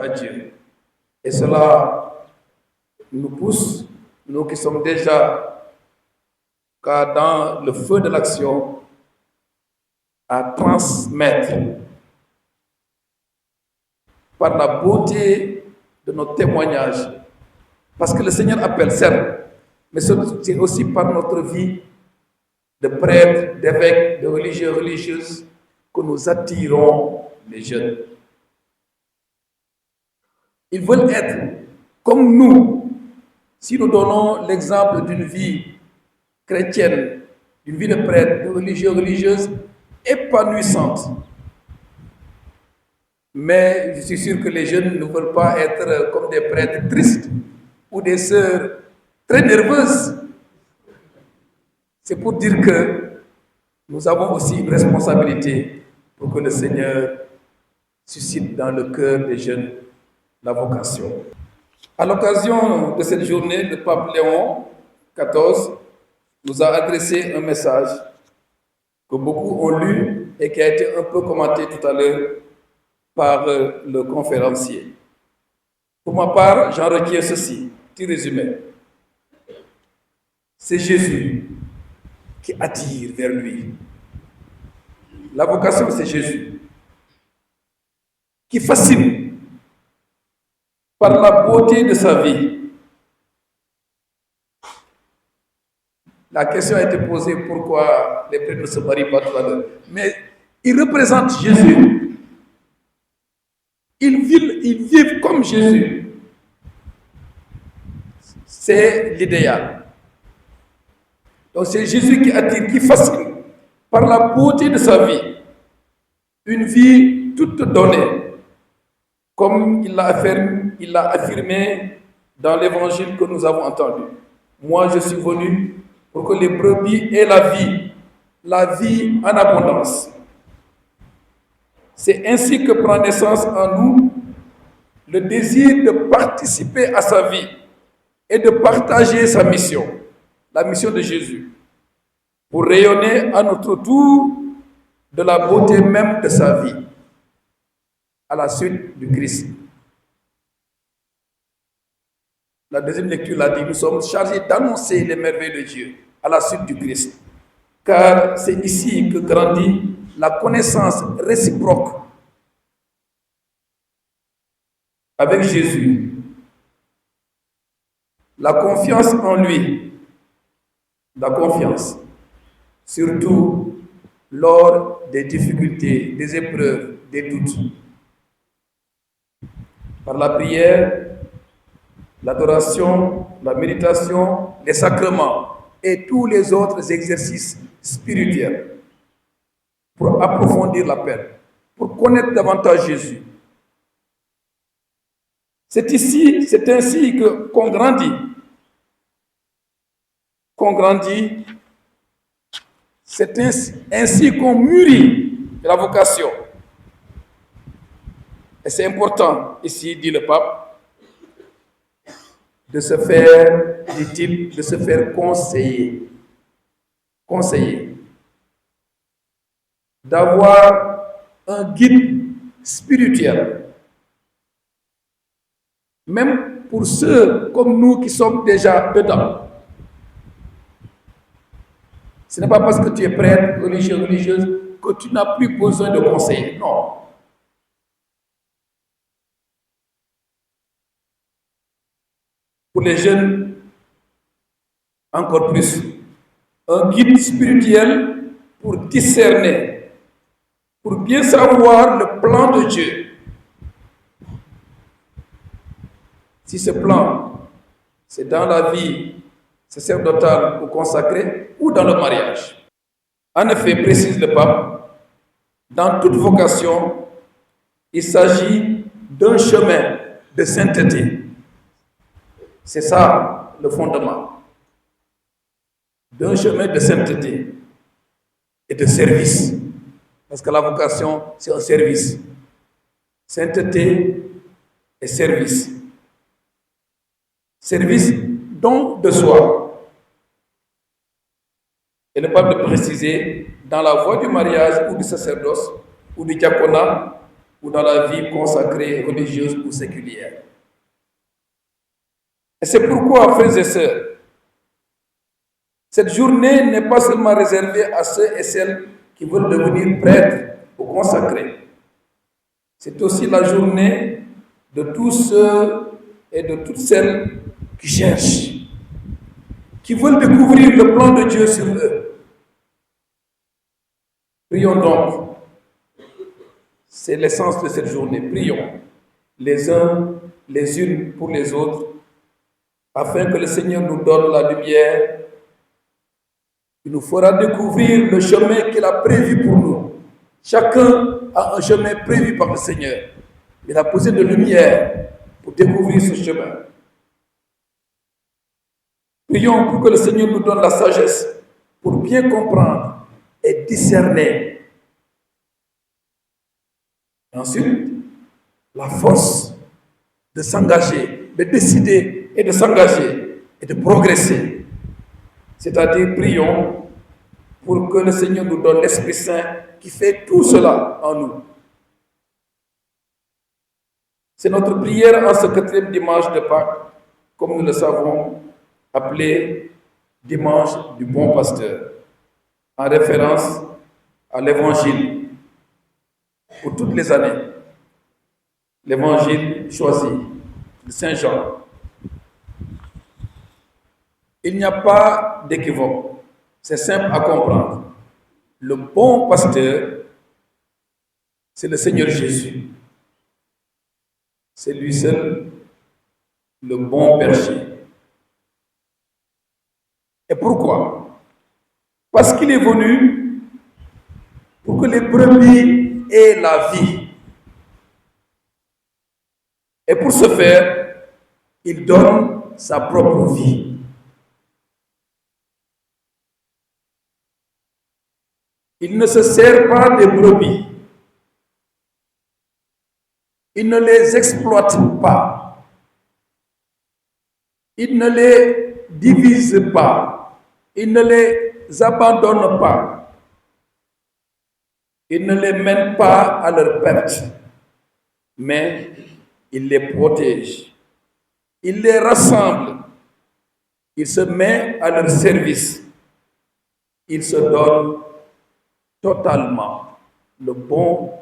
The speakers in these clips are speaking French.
à Dieu. Et cela nous pousse, nous qui sommes déjà dans le feu de l'action, à transmettre par la beauté de nos témoignages. Parce que le Seigneur appelle, certes, mais c'est aussi par notre vie de prêtres, d'évêques, de religieux, religieuses, que nous attirons les jeunes. Ils veulent être comme nous. Si nous donnons l'exemple d'une vie chrétienne, d'une vie de prêtre, de religieux, religieuse, épanouissante. Mais je suis sûr que les jeunes ne veulent pas être comme des prêtres tristes ou des sœurs très nerveuses. C'est pour dire que nous avons aussi une responsabilité pour que le Seigneur suscite dans le cœur des jeunes la vocation. À l'occasion de cette journée, le pape Léon XIV nous a adressé un message que beaucoup ont lu et qui a été un peu commenté tout à l'heure par le conférencier. Pour ma part, j'en retiens ceci, petit résumé. C'est Jésus qui attire vers lui. La vocation, c'est Jésus qui fascine par la beauté de sa vie. La question a été posée pourquoi les prêtres ne se marient pas tout à l'heure. Mais ils représentent Jésus. Ils vivent comme Jésus. C'est l'idéal. Donc c'est Jésus qui attire, qui fascine par la beauté de sa vie. Une vie toute donnée. Comme il l'a affirmé dans l'évangile que nous avons entendu. Moi, je suis venu pour que les brebis aient la vie en abondance. C'est ainsi que prend naissance en nous le désir de participer à sa vie et de partager sa mission, la mission de Jésus, pour rayonner à notre tour de la beauté même de sa vie, à la suite du Christ. La deuxième lecture l'a dit, nous sommes chargés d'annoncer les merveilles de Dieu à la suite du Christ. Car c'est ici que grandit la connaissance réciproque avec Jésus, la confiance en lui, la confiance, surtout lors des difficultés, des épreuves, des doutes. Par la prière, l'adoration, la méditation, les sacrements et tous les autres exercices spirituels pour approfondir la paix, pour connaître davantage Jésus. C'est ainsi qu'on grandit. C'est ainsi qu'on mûrit la vocation. Et c'est important, ici, dit le pape, de se faire, dit-il, de se faire conseiller. Conseiller. D'avoir un guide spirituel. Même pour ceux comme nous qui sommes déjà dedans. Ce n'est pas parce que tu es prêtre, religieux, religieuse, que tu n'as plus besoin de conseiller. Non. Pour les jeunes, encore plus. Un guide spirituel pour discerner, pour bien savoir le plan de Dieu. Si ce plan, c'est dans la vie sacerdotale ou consacrée ou dans le mariage. En effet, précise le pape, dans toute vocation, il s'agit d'un chemin de sainteté. C'est ça le fondement. D'un chemin de sainteté et de service. Parce que la vocation, c'est un service. Sainteté et service. Service, don de soi. Et ne pas de préciser, dans la voie du mariage ou du sacerdoce, ou du diaconat, ou dans la vie consacrée, religieuse ou séculière. Et c'est pourquoi, frères et sœurs, cette journée n'est pas seulement réservée à ceux et celles qui veulent devenir prêtres ou consacrés. C'est aussi la journée de tous ceux et de toutes celles qui cherchent, qui veulent découvrir le plan de Dieu sur eux. Prions donc. C'est l'essence de cette journée. Prions les uns, les unes pour les autres, afin que le Seigneur nous donne la lumière. Il nous fera découvrir le chemin qu'il a prévu pour nous. Chacun a un chemin prévu par le Seigneur. Il a posé de lumière pour découvrir ce chemin. Prions pour que le Seigneur nous donne la sagesse pour bien comprendre et discerner. Et ensuite, la force de s'engager, de décider et de s'engager et de progresser. C'est-à-dire, prions pour que le Seigneur nous donne l'Esprit Saint qui fait tout cela en nous. C'est notre prière en ce 4e dimanche de Pâques, comme nous le savons, appelé dimanche du bon pasteur, en référence à l'évangile pour toutes les années. L'évangile choisi de Saint Jean. Il n'y a pas d'équivoque. C'est simple à comprendre. Le bon pasteur, c'est le Seigneur Jésus. C'est lui seul, le bon berger. Et pourquoi? Parce qu'il est venu pour que les brebis aient la vie. Et pour ce faire, il donne sa propre vie. Il ne se sert pas des brebis. Il ne les exploite pas. Il ne les divise pas. Il ne les abandonne pas. Il ne les mène pas à leur perte. Mais il les protège. Il les rassemble. Il se met à leur service. Il se donne totalement. Le bon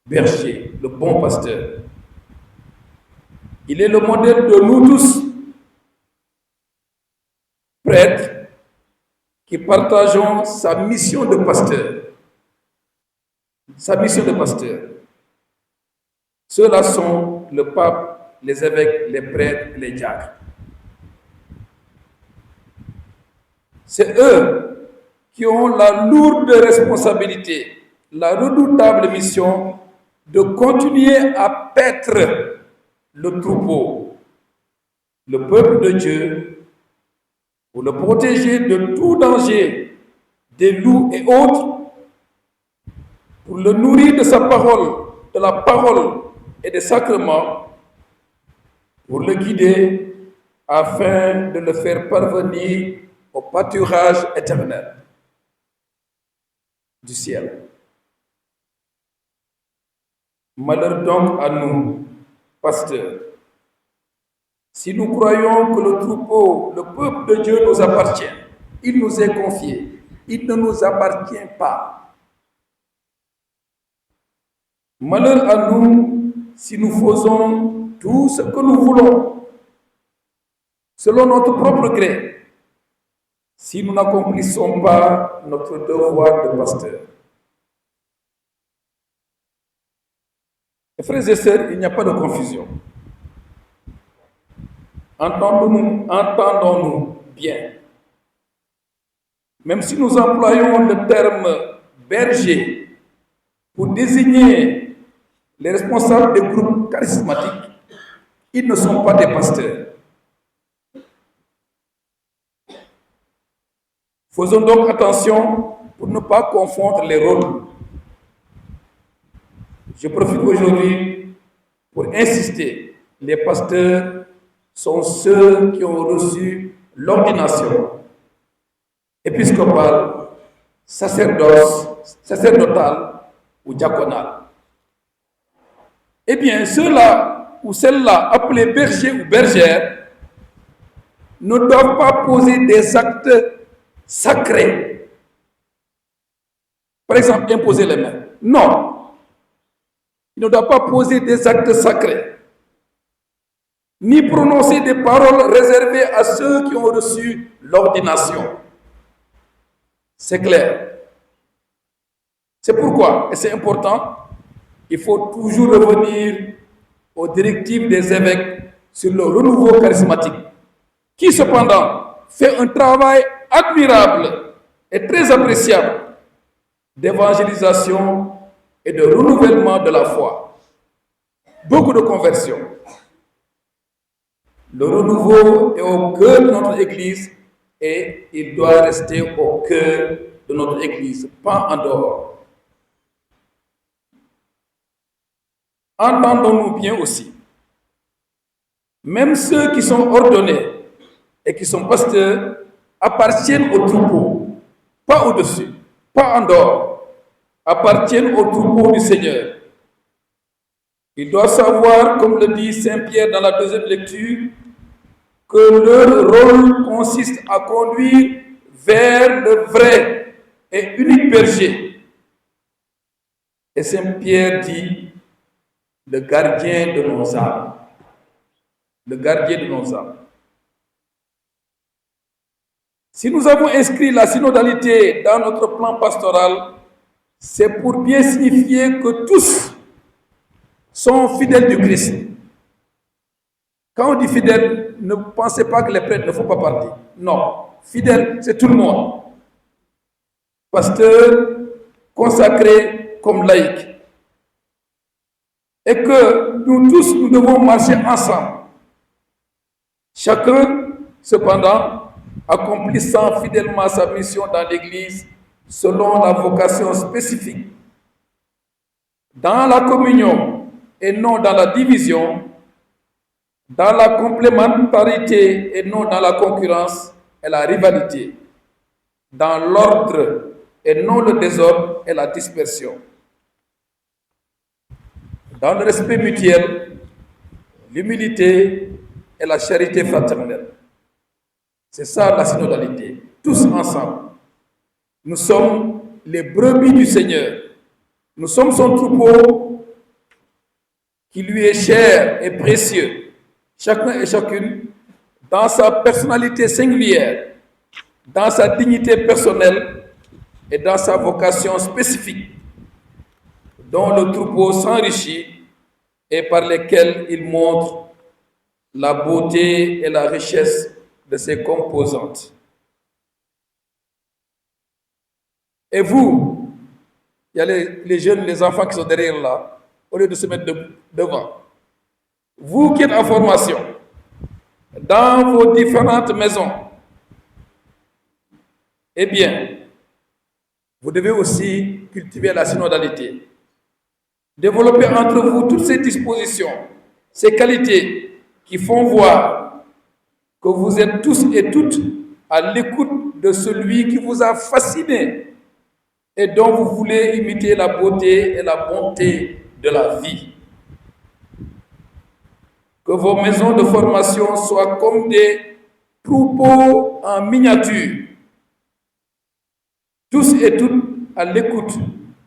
berger, le bon pasteur. Il est le modèle de nous tous, prêtres, qui partageons sa mission de pasteur. Sa mission de pasteur. Ceux-là sont le pape, les évêques, les prêtres, les diacres. C'est eux qui ont la lourde responsabilité, la redoutable mission de continuer à paître le troupeau, le peuple de Dieu, pour le protéger de tout danger, des loups et autres, pour le nourrir de sa parole, de la parole et des sacrements, pour le guider afin de le faire parvenir au pâturage éternel du ciel. Malheur donc à nous, pasteurs, si nous croyons que le troupeau, le peuple de Dieu nous appartient, il nous est confié, il ne nous appartient pas. Malheur à nous si nous faisons tout ce que nous voulons, selon notre propre gré, si nous n'accomplissons pas notre devoir de pasteur. Frères et sœurs, il n'y a pas de confusion. Entendons-nous bien. Même si nous employons le terme berger pour désigner les responsables des groupes charismatiques, ils ne sont pas des pasteurs. Faisons donc attention pour ne pas confondre les rôles. Je profite aujourd'hui pour insister, les pasteurs sont ceux qui ont reçu l'ordination épiscopale, sacerdotale ou diaconale. eh bien, ceux-là ou celles-là appelés bergers ou bergères ne doivent pas poser des actes sacrés. Par exemple, imposer les mains. Non. Ils ne doivent pas poser des actes sacrés, ni prononcer des paroles réservées à ceux qui ont reçu l'ordination. C'est clair. C'est pourquoi, et c'est important, il faut toujours revenir aux directives des évêques sur le renouveau charismatique, qui cependant fait un travail admirable et très appréciable d'évangélisation et de renouvellement de la foi. Beaucoup de conversions. Le renouveau est au cœur de notre Église et il doit rester au cœur de notre Église, pas en dehors. Entendons-nous bien aussi. Même ceux qui sont ordonnés et qui sont pasteurs appartiennent au troupeau, pas au-dessus, pas en dehors, appartiennent au troupeau du Seigneur. Ils doivent savoir, comme le dit Saint Pierre dans la deuxième lecture, que leur rôle consiste à conduire vers le vrai et unique berger. Et Saint Pierre dit, le gardien de nos âmes. Le gardien de nos âmes. Si nous avons inscrit la synodalité dans notre plan pastoral, c'est pour bien signifier que tous sont fidèles du Christ. Quand on dit fidèle, ne pensez pas que les prêtres ne font pas partie. Non, fidèle, c'est tout le monde. Pasteur, consacré comme laïc. Et que nous tous, nous devons marcher ensemble. Chacun, cependant, accomplissant fidèlement sa mission dans l'Église selon la vocation spécifique. Dans la communion et non dans la division, dans la complémentarité et non dans la concurrence et la rivalité, dans l'ordre et non le désordre et la dispersion, dans le respect mutuel, l'humilité et la charité fraternelle. C'est ça la synodalité, tous ensemble. Nous sommes les brebis du Seigneur. Nous sommes son troupeau qui lui est cher et précieux, chacun et chacune dans sa personnalité singulière, dans sa dignité personnelle et dans sa vocation spécifique, dont le troupeau s'enrichit et par lesquels il montre la beauté et la richesse de ses composantes. Et vous, il y a les jeunes, les enfants qui sont derrière là, au lieu de se mettre devant. Vous qui êtes en formation, dans vos différentes maisons, eh bien, vous devez aussi cultiver la synodalité. Développer entre vous toutes ces dispositions, ces qualités qui font voir que vous êtes tous et toutes à l'écoute de celui qui vous a fasciné et dont vous voulez imiter la beauté et la bonté de la vie. Que vos maisons de formation soient comme des troupeaux en miniature, tous et toutes à l'écoute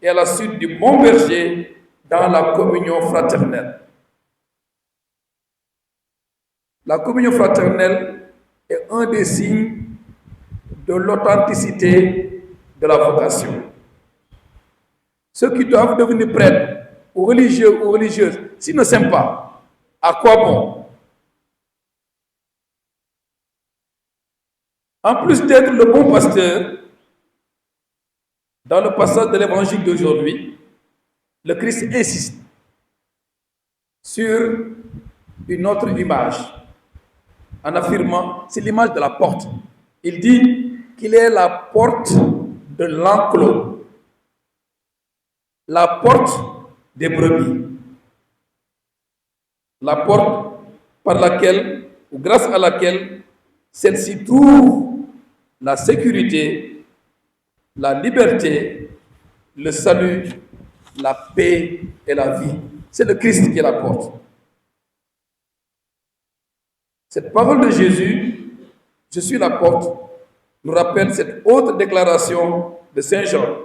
et à la suite du bon berger dans la communion fraternelle. La communion fraternelle est un des signes de l'authenticité de la vocation. Ceux qui doivent devenir prêtres, ou religieux ou religieuses, s'ils ne s'aiment pas, à quoi bon? En plus d'être le bon pasteur, dans le passage de l'évangile d'aujourd'hui, le Christ insiste sur une autre image, en affirmant, c'est l'image de la porte. Il dit qu'il est la porte de l'enclos, la porte des brebis, la porte par laquelle, ou grâce à laquelle, celle-ci trouve la sécurité, la liberté, le salut, la paix et la vie. C'est le Christ qui est la porte. Cette parole de Jésus, je suis la porte, nous rappelle cette autre déclaration de Saint Jean,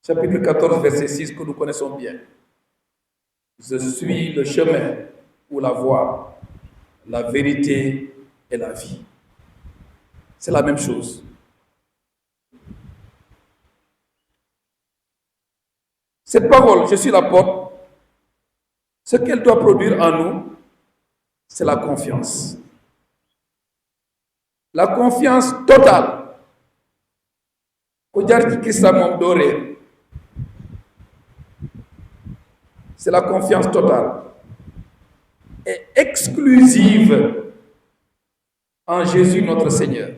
chapitre 14, verset 6, que nous connaissons bien. Je suis le chemin ou la voie, la vérité et la vie. C'est la même chose. Cette parole, je suis la porte, ce qu'elle doit produire en nous, c'est la confiance. La confiance totale. C'est la confiance totale et exclusive en Jésus notre Seigneur.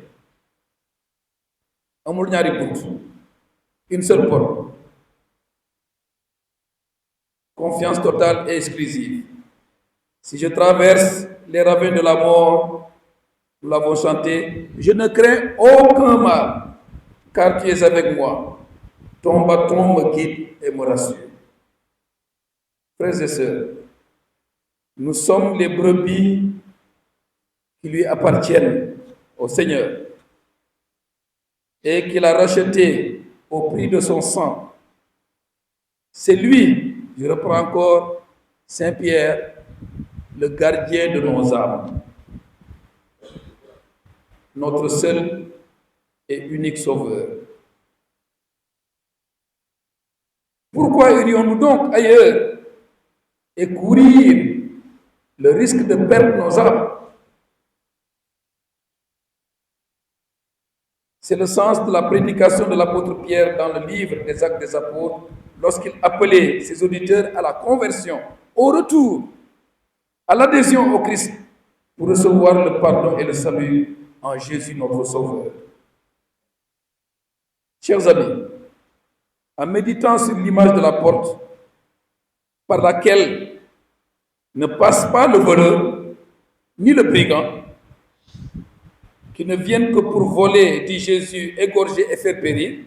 Une seule porte. Confiance totale et exclusive. Si je traverse les ravins de la mort, nous l'avons chanté, je ne crains aucun mal, car tu es avec moi. Ton bâton me guide et me rassure. Frères et sœurs, nous sommes les brebis qui lui appartiennent au Seigneur et qu'il a racheté au prix de son sang. C'est lui, je reprends encore Saint Pierre, le gardien de nos âmes, notre seul et unique sauveur. Pourquoi irions-nous donc ailleurs et courir le risque de perdre nos âmes? C'est le sens de la prédication de l'apôtre Pierre dans le livre des Actes des Apôtres, lorsqu'il appelait ses auditeurs à la conversion, au retour, à l'adhésion au Christ, pour recevoir le pardon et le salut en Jésus notre Sauveur. Chers amis, en méditant sur l'image de la porte par laquelle ne passe pas le voleur ni le brigand, qui ne viennent que pour voler, dit Jésus, égorger et faire périr,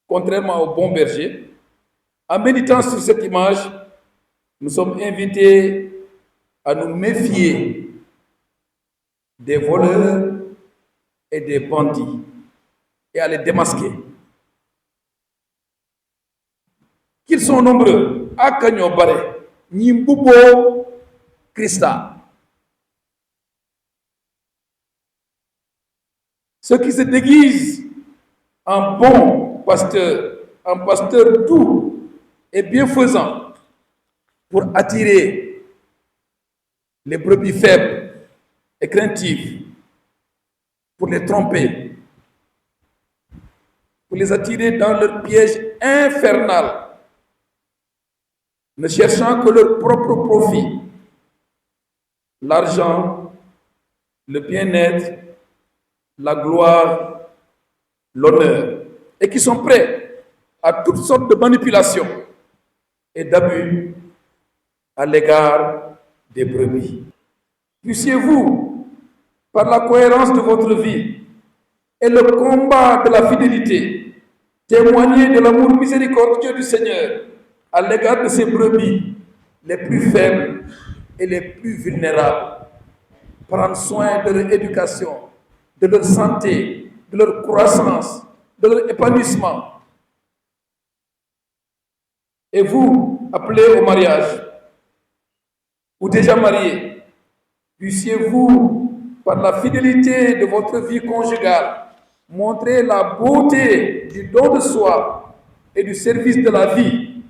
contrairement au bon berger, en méditant sur cette image, nous sommes invités à nous méfier des voleurs et des bandits et à les démasquer. Qu'ils sont nombreux, Akanyobare, Nimbubo, Christa. Ceux qui se déguisent en bons pasteurs, en pasteurs doux et bienfaisants pour attirer les brebis faibles et craintives, pour les tromper, pour les attirer dans leur piège infernal, ne cherchant que leur propre profit, l'argent, le bien-être, la gloire, l'honneur, et qui sont prêts à toutes sortes de manipulations et d'abus à l'égard des brebis. Puissiez-vous, par la cohérence de votre vie et le combat de la fidélité, témoigner de l'amour miséricordieux du Seigneur à l'égard de ces brebis les plus faibles et les plus vulnérables. Prendre soin de leur éducation, de leur santé, de leur croissance, de leur épanouissement. Et vous, appelés au mariage, ou déjà mariés, puissiez-vous, par la fidélité de votre vie conjugale, montrer la beauté du don de soi et du service de la vie,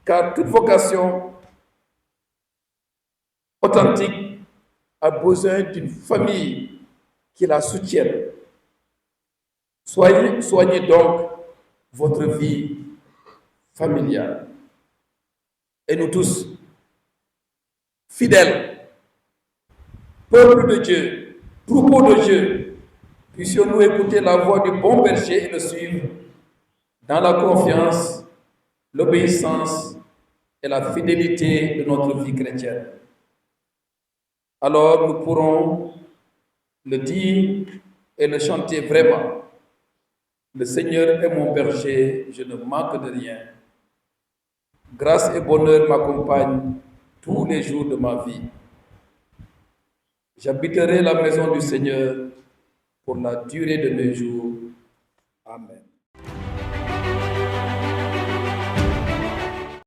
car toute vocation authentique a besoin d'une famille qui la soutienne. Soignez donc votre vie familiale. Et nous tous, fidèles, peuple de Dieu, troupeau de Dieu, puissions-nous écouter la voix du bon berger et le suivre dans la confiance, l'obéissance et la fidélité de notre vie chrétienne. Alors nous pourrons le dire et le chanter vraiment. Le Seigneur est mon berger, je ne manque de rien. Grâce et bonheur m'accompagnent tous les jours de ma vie. J'habiterai la maison du Seigneur pour la durée de mes jours